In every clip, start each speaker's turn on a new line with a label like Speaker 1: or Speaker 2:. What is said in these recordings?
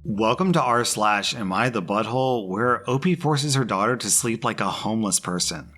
Speaker 1: Welcome to rSlash Am I the Butthole, where OP forces her daughter to sleep like a homeless person.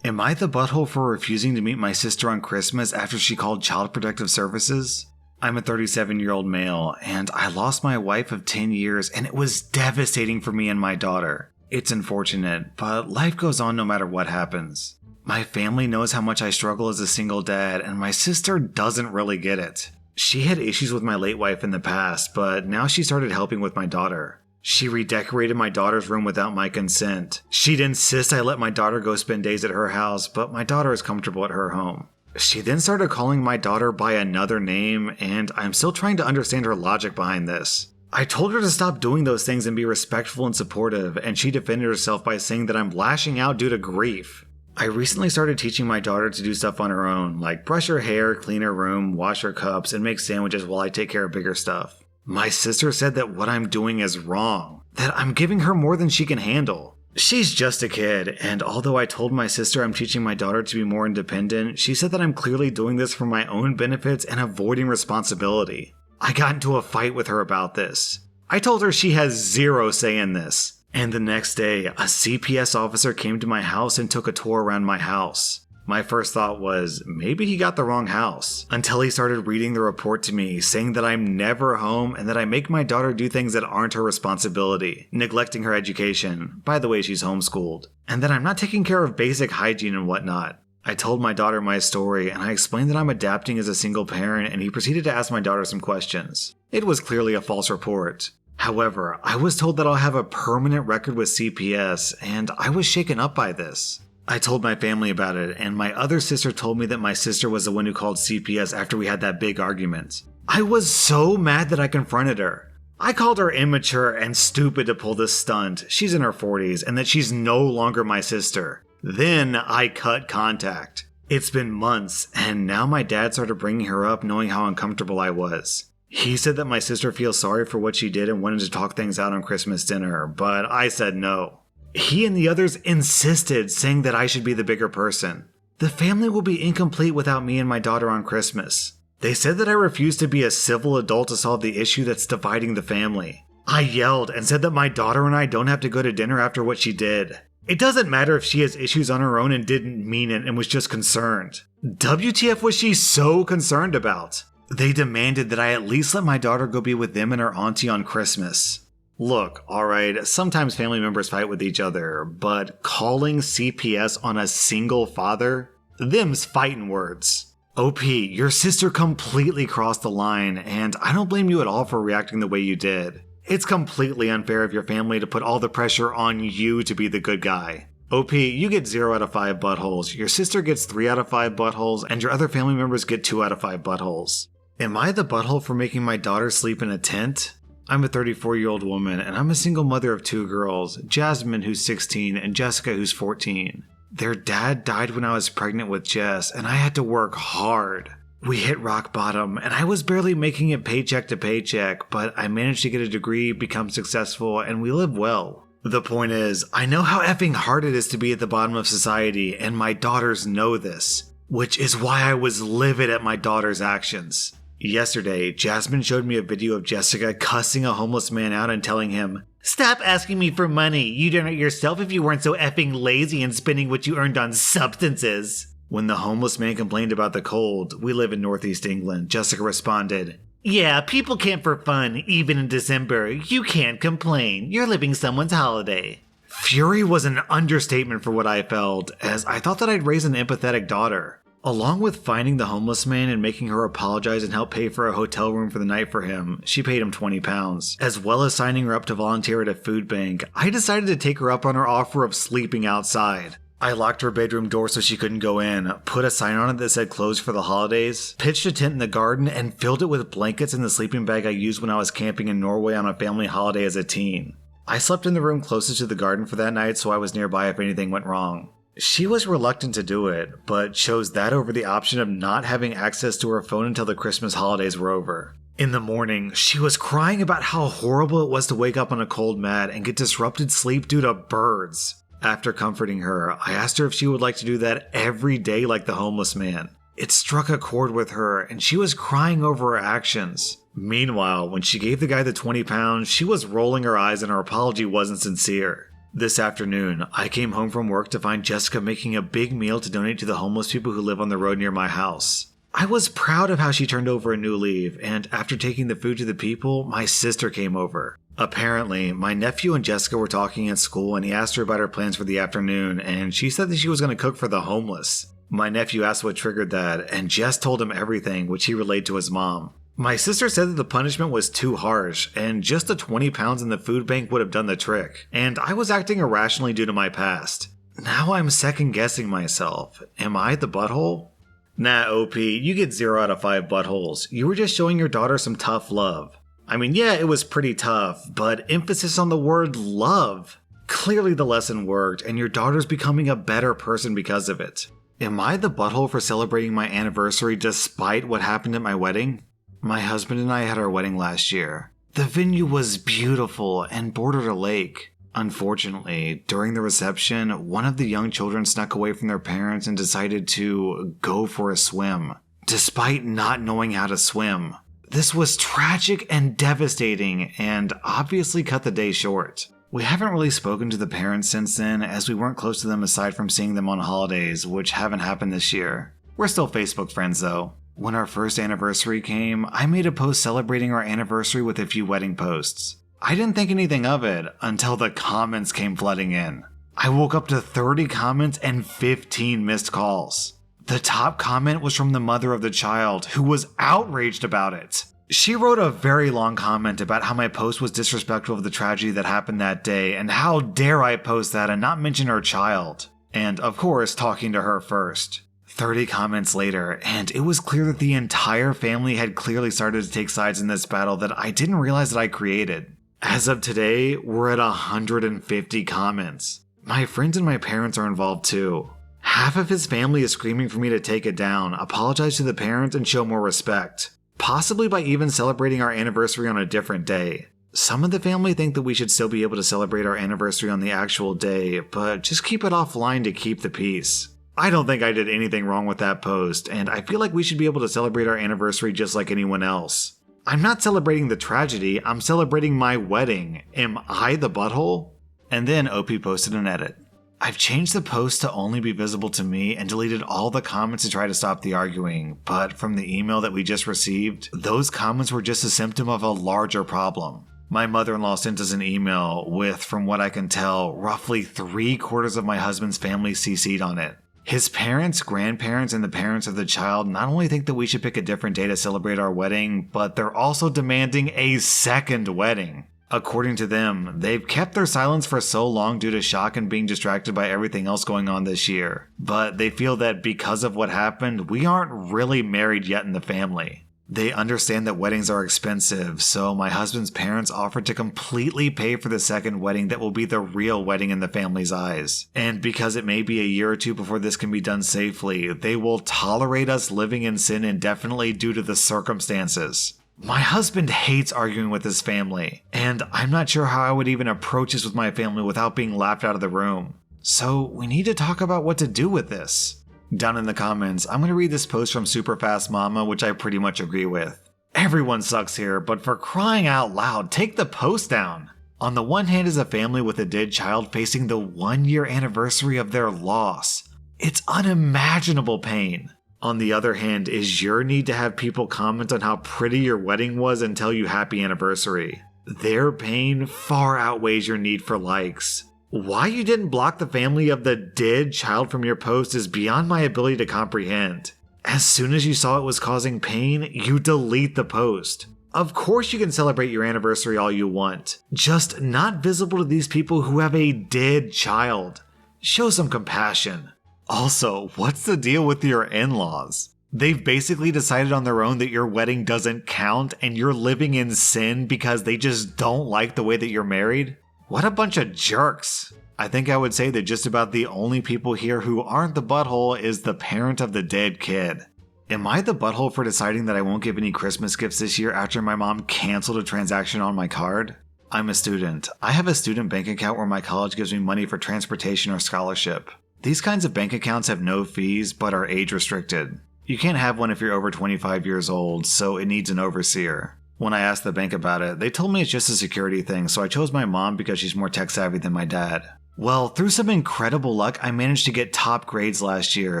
Speaker 1: Am I the butthole for refusing to meet my sister on Christmas after she called Child Protective Services? I'm a 37-year-old male, and I lost my wife of 10 years, and it was devastating for me and my daughter. It's unfortunate, but life goes on no matter what happens. My family knows how much I struggle as a single dad, and my sister doesn't really get it. She had issues with my late wife in the past, but now she started helping with my daughter. She redecorated my daughter's room without my consent. She'd insist I let my daughter go spend days at her house, but my daughter is comfortable at her home. She then started calling my daughter by another name, and I'm still trying to understand her logic behind this. I told her to stop doing those things and be respectful and supportive, and she defended herself by saying that I'm lashing out due to grief. I recently started teaching my daughter to do stuff on her own, like brush her hair, clean her room, wash her cups, and make sandwiches while I take care of bigger stuff. My sister said that what I'm doing is wrong, that I'm giving her more than she can handle. She's just a kid, and although I told my sister I'm teaching my daughter to be more independent, she said that I'm clearly doing this for my own benefits and avoiding responsibility. I got into a fight with her about this. I told her she has zero say in this. And the next day, a CPS officer came to my house and took a tour around my house. My first thought was, maybe he got the wrong house, until he started reading the report to me, saying that I'm never home and that I make my daughter do things that aren't her responsibility, neglecting her education, by the way she's homeschooled, and that I'm not taking care of basic hygiene and whatnot. I told my daughter my story, and I explained that I'm adapting as a single parent, and he proceeded to ask my daughter some questions. It was clearly a false report. However, I was told that I'll have a permanent record with CPS, and I was shaken up by this. I told my family about it, and my other sister told me that my sister was the one who called CPS after we had that big argument. I was so mad that I confronted her. I called her immature and stupid to pull this stunt, she's in her 40s, and that she's no longer my sister. Then I cut contact. It's been months, and now my dad started bringing her up knowing how uncomfortable I was. He said that my sister feels sorry for what she did and wanted to talk things out on Christmas dinner, but I said no. He and the others insisted, saying that I should be the bigger person. The family will be incomplete without me and my daughter on Christmas. They said that I refused to be a civil adult to solve the issue that's dividing the family. I yelled and said that my daughter and I don't have to go to dinner after what she did. It doesn't matter if she has issues on her own and didn't mean it and was just concerned. WTF was she so concerned about? They demanded that I at least let my daughter go be with them and her auntie on Christmas. Look, alright, sometimes family members fight with each other, but calling CPS on a single father? Them's fighting words. OP, your sister completely crossed the line, and I don't blame you at all for reacting the way you did. It's completely unfair of your family to put all the pressure on you to be the good guy. OP, you get 0 out of 5 buttholes, your sister gets 3 out of 5 buttholes, and your other family members get 2 out of 5 buttholes. Am I the butthole for making my daughter sleep in a tent? I'm a 34-year-old woman, and I'm a single mother of 2 girls, Jasmine, who's 16, and Jessica, who's 14. Their dad died when I was pregnant with Jess, and I had to work hard. We hit rock bottom, and I was barely making it paycheck to paycheck, but I managed to get a degree, become successful, and we live well. The point is, I know how effing hard it is to be at the bottom of society, and my daughters know this, which is why I was livid at my daughter's actions. Yesterday, Jasmine showed me a video of Jessica cussing a homeless man out and telling him, "Stop asking me for money. You'd earn it yourself if you weren't so effing lazy and spending what you earned on substances." When the homeless man complained about the cold, we live in Northeast England, Jessica responded, "Yeah, people camp for fun, even in December. You can't complain. You're living someone's holiday." Fury was an understatement for what I felt, as I thought that I'd raise an empathetic daughter. Along with finding the homeless man and making her apologize and help pay for a hotel room for the night for him, she paid him £20, as well as signing her up to volunteer at a food bank, I decided to take her up on her offer of sleeping outside. I locked her bedroom door so she couldn't go in, put a sign on it that said closed for the holidays, pitched a tent in the garden, and filled it with blankets and the sleeping bag I used when I was camping in Norway on a family holiday as a teen. I slept in the room closest to the garden for that night so I was nearby if anything went wrong. She was reluctant to do it, but chose that over the option of not having access to her phone until the Christmas holidays were over. In the morning, she was crying about how horrible it was to wake up on a cold mat and get disrupted sleep due to birds. After comforting her, I asked her if she would like to do that every day like the homeless man. It struck a chord with her, and she was crying over her actions. Meanwhile, when she gave the guy the 20 pounds, she was rolling her eyes and her apology wasn't sincere. This afternoon, I came home from work to find Jessica making a big meal to donate to the homeless people who live on the road near my house. I was proud of how she turned over a new leaf, and after taking the food to the people, my sister came over. Apparently, my nephew and Jessica were talking at school and he asked her about her plans for the afternoon, and she said that she was going to cook for the homeless. My nephew asked what triggered that, and Jess told him everything, which he relayed to his mom. My sister said that the punishment was too harsh, and just the 20 pounds in the food bank would have done the trick, and I was acting irrationally due to my past. Now I'm second guessing myself. Am I the butthole? Nah, OP, you get 0 out of 5 buttholes. You were just showing your daughter some tough love. I mean, yeah, it was pretty tough, but emphasis on the word love. Clearly the lesson worked, and your daughter's becoming a better person because of it. Am I the butthole for celebrating my anniversary despite what happened at my wedding? My husband and I had our wedding last year. The venue was beautiful and bordered a lake. Unfortunately, during the reception, one of the young children snuck away from their parents and decided to go for a swim, despite not knowing how to swim. This was tragic and devastating, and obviously cut the day short. We haven't really spoken to the parents since then, as we weren't close to them aside from seeing them on holidays, which haven't happened this year. We're still Facebook friends though. When our first anniversary came, I made a post celebrating our anniversary with a few wedding posts. I didn't think anything of it until the comments came flooding in. I woke up to 30 comments and 15 missed calls. The top comment was from the mother of the child, who was outraged about it. She wrote a very long comment about how my post was disrespectful of the tragedy that happened that day, and how dare I post that and not mention her child. And of course, talking to her first. 30 comments later, and it was clear that the entire family had clearly started to take sides in this battle that I didn't realize that I created. As of today, we're at 150 comments. My friends and my parents are involved too. Half of his family is screaming for me to take it down, apologize to the parents, and show more respect. Possibly by even celebrating our anniversary on a different day. Some of the family think that we should still be able to celebrate our anniversary on the actual day, but just keep it offline to keep the peace. I don't think I did anything wrong with that post, and I feel like we should be able to celebrate our anniversary just like anyone else. I'm not celebrating the tragedy, I'm celebrating my wedding. Am I the butthole? And then OP posted an edit. I've changed the post to only be visible to me and deleted all the comments to try to stop the arguing, but from the email that we just received, those comments were just a symptom of a larger problem. My mother-in-law sent us an email with, from what I can tell, roughly 3/4 of my husband's family CC'd on it. His parents, grandparents, and the parents of the child not only think that we should pick a different day to celebrate our wedding, but they're also demanding a second wedding. According to them, they've kept their silence for so long due to shock and being distracted by everything else going on this year. But they feel that because of what happened, we aren't really married yet in the family. They understand that weddings are expensive, so my husband's parents offered to completely pay for the second wedding that will be the real wedding in the family's eyes. And because it may be a year or two before this can be done safely, they will tolerate us living in sin indefinitely due to the circumstances. My husband hates arguing with his family, and I'm not sure how I would even approach this with my family without being laughed out of the room. So we need to talk about what to do with this. Down in the comments, I'm going to read this post from Superfast Mama, which I pretty much agree with. Everyone sucks here, but for crying out loud, take the post down. On the one hand is a family with a dead child facing the 1-year anniversary of their loss. It's unimaginable pain. On the other hand is your need to have people comment on how pretty your wedding was and tell you happy anniversary. Their pain far outweighs your need for likes. Why you didn't block the family of the dead child from your post is beyond my ability to comprehend. As soon as you saw it was causing pain, you delete the post. Of course you can celebrate your anniversary all you want, just not visible to these people who have a dead child. Show some compassion. Also, what's the deal with your in-laws? They've basically decided on their own that your wedding doesn't count and you're living in sin because they just don't like the way that you're married? What a bunch of jerks. I think I would say that just about the only people here who aren't the butthole is the parent of the dead kid. Am I the butthole for deciding that I won't give any Christmas gifts this year after my mom canceled a transaction on my card? I'm a student. I have a student bank account where my college gives me money for transportation or scholarship. These kinds of bank accounts have no fees but are age restricted. You can't have one if you're over 25 years old, so it needs an overseer. When I asked the bank about it, they told me it's just a security thing, so I chose my mom because she's more tech savvy than my dad. Well, through some incredible luck, I managed to get top grades last year,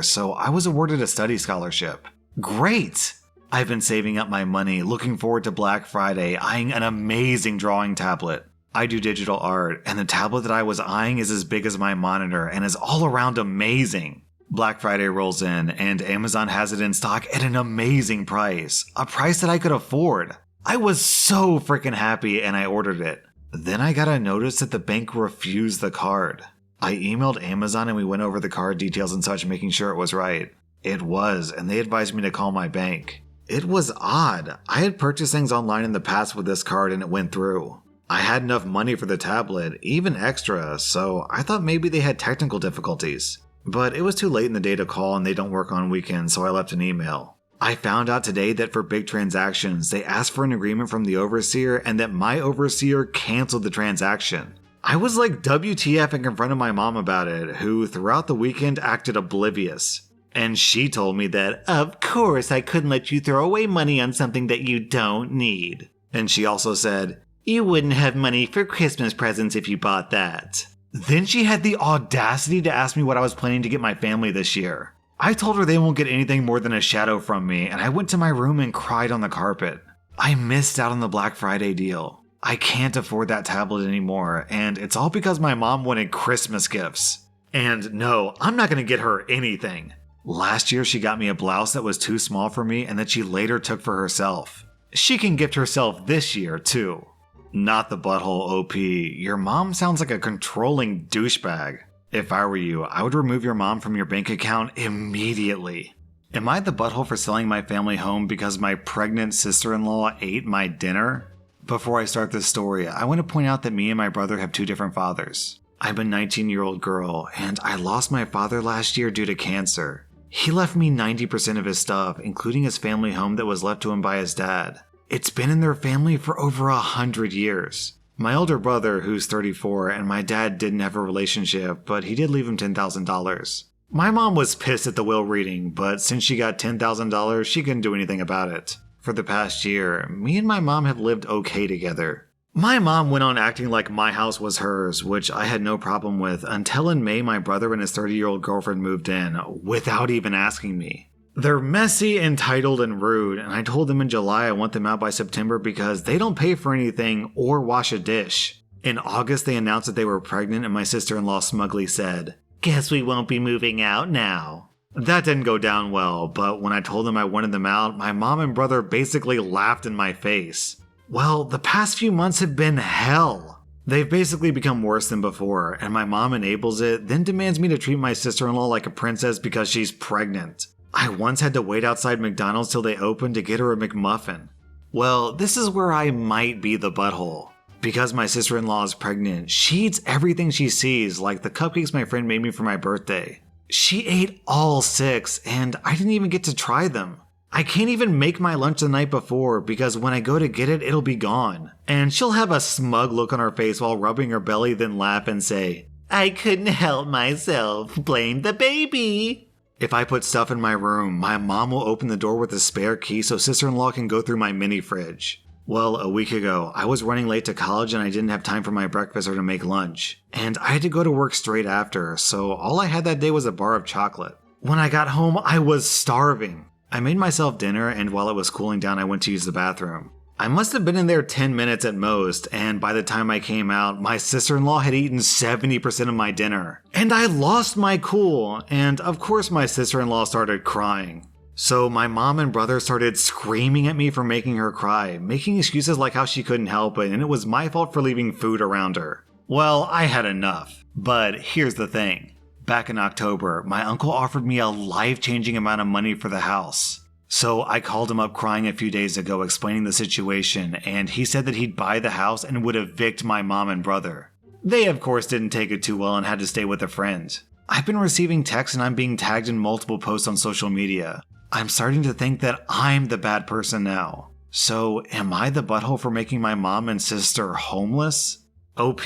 Speaker 1: so I was awarded a study scholarship. Great! I've been saving up my money, looking forward to Black Friday, eyeing an amazing drawing tablet. I do digital art, and the tablet that I was eyeing is as big as my monitor and is all around amazing. Black Friday rolls in, and Amazon has it in stock at an amazing price. A price that I could afford. I was so freaking happy and I ordered it. Then I got a notice that the bank refused the card. I emailed Amazon and we went over the card details and such, making sure it was right. It was, and they advised me to call my bank. It was odd. I had purchased things online in the past with this card and it went through. I had enough money for the tablet, even extra, so I thought maybe they had technical difficulties. But it was too late in the day to call and they don't work on weekends, so I left an email. I found out today that for big transactions, they asked for an agreement from the overseer and that my overseer canceled the transaction. I was like WTFing in front of my mom about it, who throughout the weekend acted oblivious. And she told me that, of course I couldn't let you throw away money on something that you don't need. And she also said, you wouldn't have money for Christmas presents if you bought that. Then she had the audacity to ask me what I was planning to get my family this year. I told her they won't get anything more than a shadow from me, and I went to my room and cried on the carpet. I missed out on the Black Friday deal. I can't afford that tablet anymore, and it's all because my mom wanted Christmas gifts. And no, I'm not going to get her anything. Last year she got me a blouse that was too small for me and that she later took for herself. She can gift herself this year, too. Not the butthole OP. Your mom sounds like a controlling douchebag. If I were you, I would remove your mom from your bank account immediately. Am I the butthole for selling my family home because my pregnant sister-in-law ate my dinner? Before I start this story, I want to point out that me and my brother have two different fathers. I'm a 19-year-old girl, and I lost my father last year due to cancer. He left me 90% of his stuff, including his family home that was left to him by his dad. It's been in their family for over 100 years. My older brother, who's 34, and my dad didn't have a relationship, but he did leave him $10,000. My mom was pissed at the will reading, but since she got $10,000, she couldn't do anything about it. For the past year, me and my mom have lived okay together. My mom went on acting like my house was hers, which I had no problem with, until in May my brother and his 30-year-old girlfriend moved in, without even asking me. They're messy, entitled, and rude, and I told them in July I want them out by September because they don't pay for anything or wash a dish. In August, they announced that they were pregnant and my sister-in-law smugly said, "Guess we won't be moving out now." That didn't go down well, but when I told them I wanted them out, my mom and brother basically laughed in my face. Well, the past few months have been hell. They've basically become worse than before, and my mom enables it, then demands me to treat my sister-in-law like a princess because she's pregnant. I once had to wait outside McDonald's till they opened to get her a McMuffin. Well, this is where I might be the butthole. Because my sister-in-law is pregnant, she eats everything she sees, like the cupcakes my friend made me for my birthday. She ate all 6, and I didn't even get to try them. I can't even make my lunch the night before because when I go to get it, it'll be gone. And she'll have a smug look on her face while rubbing her belly, then laugh and say, "I couldn't help myself, blame the baby." If I put stuff in my room, my mom will open the door with a spare key so sister-in-law can go through my mini fridge. Well, a week ago, I was running late to college and I didn't have time for my breakfast or to make lunch. And I had to go to work straight after, so all I had that day was a bar of chocolate. When I got home, I was starving. I made myself dinner, and while it was cooling down, I went to use the bathroom. I must have been in there 10 minutes at most, and by the time I came out, my sister-in-law had eaten 70% of my dinner. And I lost my cool, and of course my sister-in-law started crying. So my mom and brother started screaming at me for making her cry, making excuses like how she couldn't help it and it was my fault for leaving food around her. Well, I had enough. But here's the thing. Back in October, my uncle offered me a life-changing amount of money for the house. So I called him up crying a few days ago explaining the situation, and he said that he'd buy the house and would evict my mom and brother. They of course didn't take it too well and had to stay with a friend. I've been receiving texts and I'm being tagged in multiple posts on social media. I'm starting to think that I'm the bad person now. So am I the butthole for making my mom and sister homeless? OP,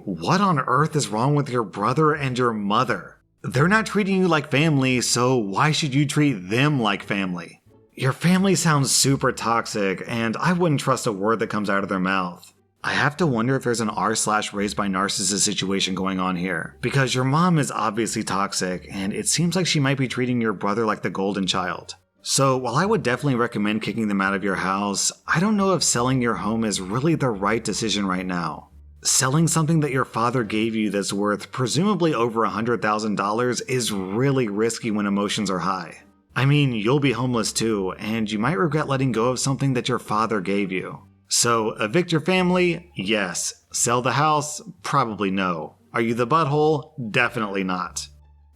Speaker 1: what on earth is wrong with your brother and your mother? They're not treating you like family, so why should you treat them like family? Your family sounds super toxic, and I wouldn't trust a word that comes out of their mouth. I have to wonder if there's an r/slash raised by narcissist situation going on here, because your mom is obviously toxic, and it seems like she might be treating your brother like the golden child. So while I would definitely recommend kicking them out of your house, I don't know if selling your home is really the right decision right now. Selling something that your father gave you that's worth presumably over $100,000 is really risky when emotions are high. I mean, you'll be homeless too, and you might regret letting go of something that your father gave you. So, evict your family? Yes. Sell the house? Probably no. Are you the butthole? Definitely not.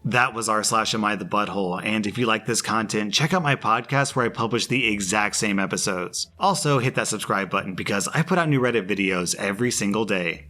Speaker 1: That was r/AmITheButthole, and if you like this content, check out my podcast where I publish the exact same episodes. Also, hit that subscribe button because I put out new Reddit videos every single day.